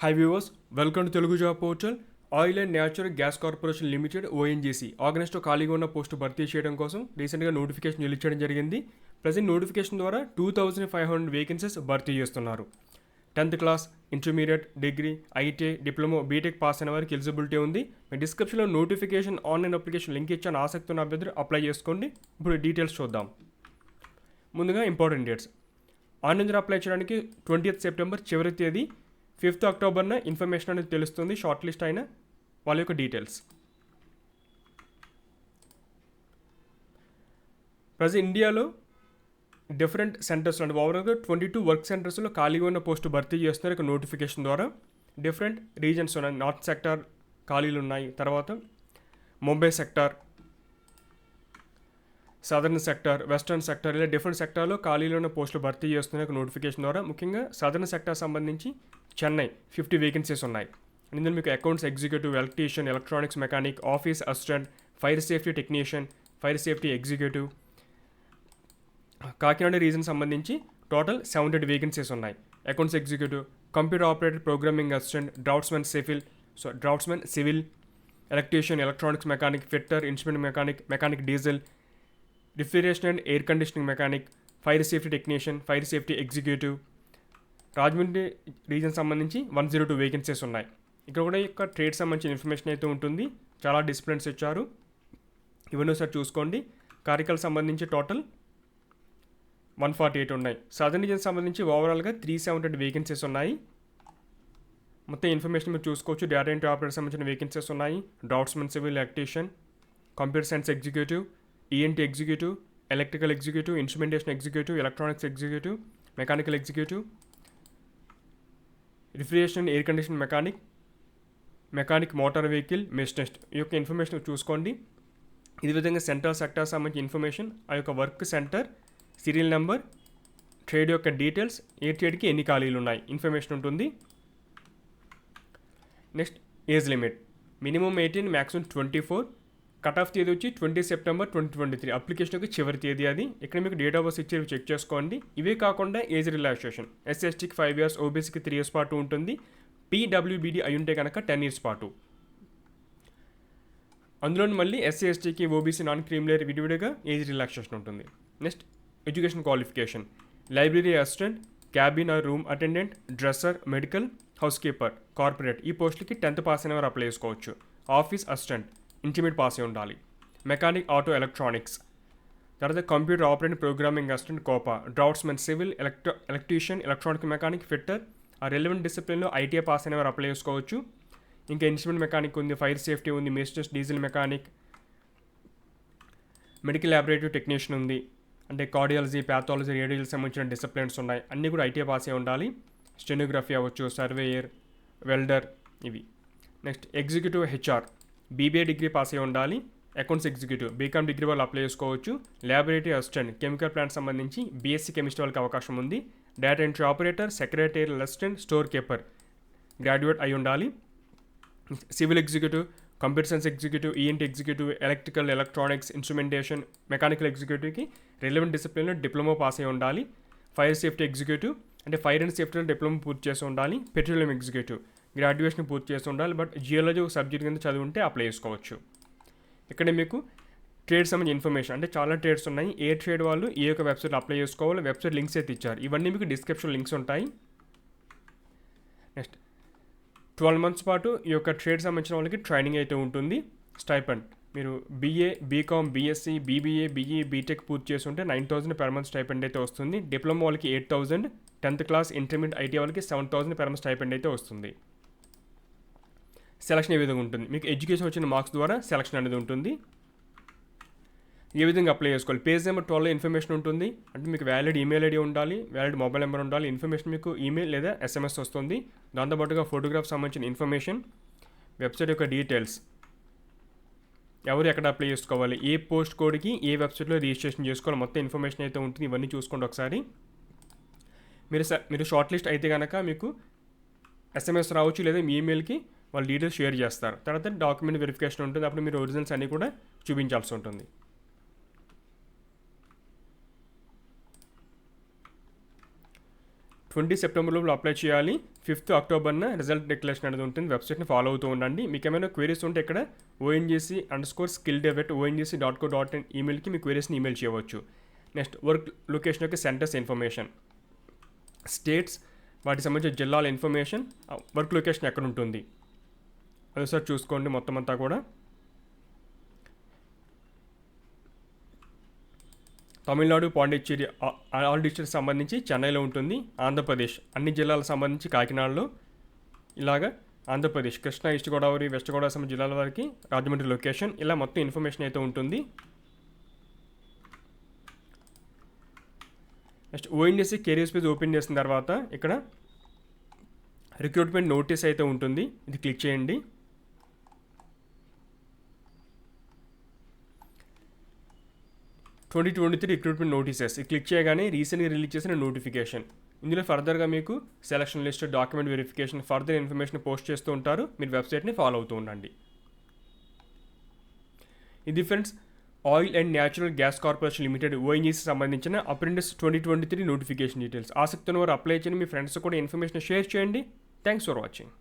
Hi viewers, welcome to Telugu Job Portal. Oil and natural gas corporation limited ONGC ఆగస్టులో ఖాళీగా ఉన్న post భర్తీ చేయడం కోసం రీసెంట్గా నోటిఫికేషన్ రిలీజ్ చేయడం జరిగింది. ప్రజెంట్ నోటిఫికేషన్ ద్వారా 2500 వేకెన్సీస్ భర్తీ చేస్తున్నారు. 10th class, intermediate, degree, ITI, diploma, B Tech pass అయిన వారికి ఎలిజిబిలిటీ ఉంది. మీ డిస్క్రిప్షన్లో నోటిఫికేషన్ ఆన్లైన్ అప్లికేషన్ లింక్ ఇచ్చాను. ఆసక్తి ఉన్న అభ్యర్థులు అప్లై చేసుకోండి. ఇప్పుడు డీటెయిల్స్ చూద్దాం. ముందుగా ఇంపార్టెంట్ డేట్స్. ఆన్లైన్ అప్లై చేయడానికి 20th సెప్టెంబర్ చివరి తేదీ. 5th అక్టోబర్న ఇన్ఫర్మేషన్ అనేది తెలుస్తుంది, షార్ట్ లిస్ట్ అయిన వాళ్ళ యొక్క డీటెయిల్స్. ప్రజెంట్ ఇండియాలో డిఫరెంట్ సెంటర్స్ అంటే ఓవరాల్గా 22 వర్క్ సెంటర్స్లో ఖాళీగా ఉన్న పోస్టు భర్తీ చేస్తున్నారు. ఇక నోటిఫికేషన్ ద్వారా డిఫరెంట్ రీజన్స్ ఉన్నాయి. నార్త్ సెక్టార్ ఖాళీలు ఉన్నాయి, తర్వాత Mumbai sector, southern sector, western sector, ఇలా డిఫరెంట్ సెక్టార్లో ఖాళీలో ఉన్న పోస్టులు భర్తీ చేస్తున్నారు నోటిఫికేషన్ ద్వారా. ముఖ్యంగా సదర్న్ సెక్టార్ సంబంధించి చెన్నై 50 వేకెన్సీస్ ఉన్నాయి. ఇందులో మీకు accounts executive, electrician, electronics mechanic, office assistant, fire safety technician, fire safety executive. Kakinada reason సంబంధించి టోటల్ 700 వేకెన్సీస్ ఉన్నాయి. Accounts executive, computer operator, programming assistant, draughtsmen civil, electrician, electronics mechanic, fitter, instrument mechanic, mechanic diesel, refrigeration and air conditioning mechanic, fire safety technician, fire safety executive. Rajahmundry reason సంబంధించి 102 vacancies ఉన్నాయి. ఇక్కడ కూడా యొక్క trade సంబంధించిన information అయితే ఉంటుంది. చాలా disciplines ఇచ్చారు, ఇవన్నీ ఒకసారి చూసుకోండి. కార్యకాలకు సంబంధించి టోటల్ 148 ఉన్నాయి. సదర్న్ రీజన్ సంబంధించి ఓవరాల్గా 370 వేకెన్సీస్ ఉన్నాయి. మొత్తం ఇన్ఫర్మేషన్ మీరు చూసుకోవచ్చు. డేటా ఎంట్రీ ఆపరేటర్ సంబంధించిన వేకెన్సీస్ ఉన్నాయి. Draughtsmen civil, electrician, computer science executive, ENT executive, electrical executive, instrumentation executive, electronics executive, mechanical executive, refrigeration air condition mechanic motor vehicle machinist. ఈ యొక్క ఇన్ఫర్మేషన్ చూసుకోండి. ఇది విధంగా సెంట్రల్ సెక్టార్ సంబంధించిన ఇన్ఫర్మేషన్, ఆ యొక్క work centre, serial number, trade యొక్క details, ఏ ట్రేడ్కి ఎన్ని ఖాళీలు ఉన్నాయి ఇన్ఫర్మేషన్ ఉంటుంది. Next age limit minimum 18, maximum 24. Cut off తేదీ వచ్చి 20 సెప్టెంబర్ 2023. అప్లికేషన్ యొక్క చివరి తేదీ అది. ఇక్కడ మీకు డేట్ ఆఫ్ బర్త్ ఇచ్చేవి చెక్ చేసుకోండి. ఇవే కాకుండా ఏజ్ రిలాక్సేషన్ ఎస్ఎస్టీకి 5 years, ఓబీసీకి 3 years పాటు ఉంటుంది. పీడబ్ల్యూబీడీ అయి ఉంటే కనుక 10 years పాటు. అందులో మళ్ళీ ఎస్సీ ఎస్టీకి, ఓబీసీ, నాన్ క్రీమిలేయర్ విడివిడిగా ఏజ్ రిలాక్సేషన్ ఉంటుంది. Next education qualification library assistant, cabin or room attendant, dresser, medical, house keeper, corporate. ఈ పోస్టులకి 10th పాస్ అయిన వారు అప్లై చేసుకోవచ్చు. ఆఫీస్ అసిస్టెంట్ ఇంటర్మీడియట్ పాస్ అయి ఉండాలి. మెకానిక్ ఆటో ఎలక్ట్రానిక్స్, తర్వాత computer operating programming assistant Copa, draughtsmen civil, electrician, electronic mechanic, fitter. ఆ relevant డిసిప్లిన్లో ITI pass అయిన వారు అప్లై చేసుకోవచ్చు. ఇంకా ఇన్స్ట్రుమెంట్ మెకానిక్ ఉంది, ఫైర్ సేఫ్టీ ఉంది, machinist, diesel mechanic, medical laboratory technician ఉంది. అంటే కార్డియాలజీ, ప్యాథాలజీ, రేడియాలజీ సంబంధించిన డిసిప్లిన్స్ ఉన్నాయి. అన్నీ కూడా ఐటీఐ పాస్ అయి ఉండాలి. స్టెనోగ్రఫీ అవ్వచ్చు, సర్వేయర్, వెల్డర్ ఇవి. Next executive HR BBA degree pass అయి ఉండాలి. అకౌంట్స్ ఎగ్జిక్యూటివ్ బీకామ్ డిగ్రీ వాళ్ళు అప్లై చేసుకోవచ్చు. ల్యాబొరేటరీ అసిస్టెంట్ కెమికల్ ప్లాంట్ సంబంధించి బీఎస్సీ కెమిస్ట్రీ వాళ్ళకి అవకాశం ఉంది. Data entry operator, secretary assistant, store keeper graduate అయి ఉండాలి. Civil executive, computer science executive, ENT executive, electrical, electronics, instrumentation, mechanical ఎగ్జిక్యూటివ్కి రిలవెంట్ డిసిప్లిన్లో డిప్లొమా పాస్ అయి ఉండాలి. ఫైర్ సేఫ్టీ ఎగ్జిక్యూటివ్ అంటే ఫైర్ అండ్ సేఫ్టీలో డిప్లొమా పూర్తి చేసి ఉండాలి. పెట్రోలియం ఎగ్జిక్యూటివ్ గ్రాడ్యుయేషన్ పూర్తి చేసి ఉండాలి. బట్ జియాలజీ ఒక సబ్జెక్ట్ కింద చదివి ఉంటే అప్లై చేసుకోవచ్చు. ఇక్కడ మీకు ట్రేడ్ సంబంధించిన ఇన్ఫర్మేషన్ అంటే చాలా ట్రేడ్స్ ఉన్నాయి. ఏ ట్రేడ్ వాళ్ళు ఏ యొక్క వెబ్సైట్లో అప్లై చేసుకోవాలి, వెబ్సైట్ లింక్స్ అయితే ఇచ్చారు. ఇవన్నీ మీకు డిస్క్రిప్షన్ లింక్స్ ఉంటాయి. నెక్స్ట్ 12 months పాటు ఈ యొక్క ట్రేడ్ సంబంధించిన వాళ్ళకి ట్రైనింగ్ అయితే ఉంటుంది. స్టైపెండ్ మీరు BA, BCom, BSc, BBA, BE, BTech పూర్తి చేసి ఉంటే 9,000 per month స్టైపెండ్ అయితే వస్తుంది. డిప్లొమా వాళ్ళకి 8,000, 10th క్లాస్, ఇంటర్మీడియట్, ఐటీ వాళ్ళకి 7,000 per month స్టైపెండ్ అయితే వస్తుంది. సెలక్షన్ ఏ విధంగా ఉంటుంది, మీకు ఎడ్యుకేషన్ వచ్చిన మార్క్స్ ద్వారా సెలక్షన్ అనేది ఉంటుంది. ఏ విధంగా అప్లై చేసుకోవాలి, పేజ్ నెంబర్ 12 ఇన్ఫర్మేషన్ ఉంటుంది. అంటే మీకు వ్యాలిడ్ ఈమెయిల్ ఐడి ఉండాలి, వ్యాలిడ్ మొబైల్ నెంబర్ ఉండాలి. ఇన్ఫర్మేషన్ మీకు ఈమెయిల్ లేదా ఎస్ఎంఎస్ వస్తుంది. దాంతోపాటుగా ఫోటోగ్రాఫ్ సంబంధించిన ఇన్ఫర్మేషన్, వెబ్సైట్ యొక్క డీటెయిల్స్, ఎవరు ఎక్కడ అప్లై చేసుకోవాలి, ఏ పోస్ట్ కోడ్కి ఏ వెబ్సైట్లో రిజిస్ట్రేషన్ చేసుకోవాలి, మొత్తం ఇన్ఫర్మేషన్ అయితే ఉంటుంది. ఇవన్నీ చూసుకోండి ఒకసారి. మీరు షార్ట్ లిస్ట్ అయితే కనుక మీకు ఎస్ఎంఎస్ రావచ్చు, లేదా మీ ఈమెయిల్కి వాళ్ళు డీటెయిల్స్ షేర్ చేస్తారు. తర్వాత డాక్యుమెంట్ వెరిఫికేషన్ ఉంటుంది. అప్పుడు మీరు ఒరిజినల్స్ అన్నీ కూడా చూపించాల్సి ఉంటుంది. 20 సెప్టెంబర్లో అప్లై చేయాలి. 5th అక్టోబర్న రిజల్ట్ డిక్లరేషన్ అనేది ఉంటుంది. వెబ్సైట్ని ఫాలో అవుతూ ఉండండి. మీకు ఏమైనా క్వైరీస్ ఉంటే ఇక్కడ ONGC_skill_dev@ongc.co.in ఈమెయిల్కి మీ క్వైరీస్ని ఈమెయిల్ చేయవచ్చు. నెక్స్ట్ వర్క్ లొకేషన్ యొక్క సెంటర్స్ ఇన్ఫర్మేషన్, స్టేట్స్ వాటికి సంబంధించిన జిల్లాల ఇన్ఫర్మేషన్, వర్క్ లొకేషన్ ఎక్కడ ఉంటుంది అదొకసారి చూసుకోండి. మొత్తం అంతా కూడా తమిళనాడు, పాండిచ్చేరి ఆల్ డిస్ట్రిక్ట్స్ సంబంధించి చెన్నైలో ఉంటుంది. ఆంధ్రప్రదేశ్ అన్ని జిల్లాలకు సంబంధించి కాకినాడలో, ఇలాగా ఆంధ్రప్రదేశ్ కృష్ణా, ఈస్ట్ గోదావరి, వెస్ట్ గోదావరి సంబంధించిన జిల్లాల వారికి రాజమండ్రి లొకేషన్, ఇలా మొత్తం ఇన్ఫర్మేషన్ అయితే ఉంటుంది. Next ONGC careers page open చేసిన తర్వాత ఇక్కడ రిక్రూట్మెంట్ నోటీస్ అయితే ఉంటుంది. ఇది క్లిక్ చేయండి. (2023) రిక్రూట్మెంట్ నోటీసెస్ ఇది క్లిక్ చేయగానే రీసెంట్గా రిలీజ్ చేసిన నోటిఫికేషన్. ఇందులో ఫర్దర్గా మీకు selection list, document verification, further information post చేస్తూ ఉంటారు. మీరు వెబ్సైట్ని ఫాలో అవుతూ ఉండండి. ఇది friends oil and natural gas corporation limited ONGC సంబంధించిన అప్రెంటిస్ 2023 నోటిఫికేషన్ డీటెయిల్స్. ఆసక్తి ఉన్న వారు అప్లై చేయండి. మీ ఫ్రెండ్స్ కూడా ఇన్ఫర్మేషన్ షేర్ చేయండి. Thanks for watching.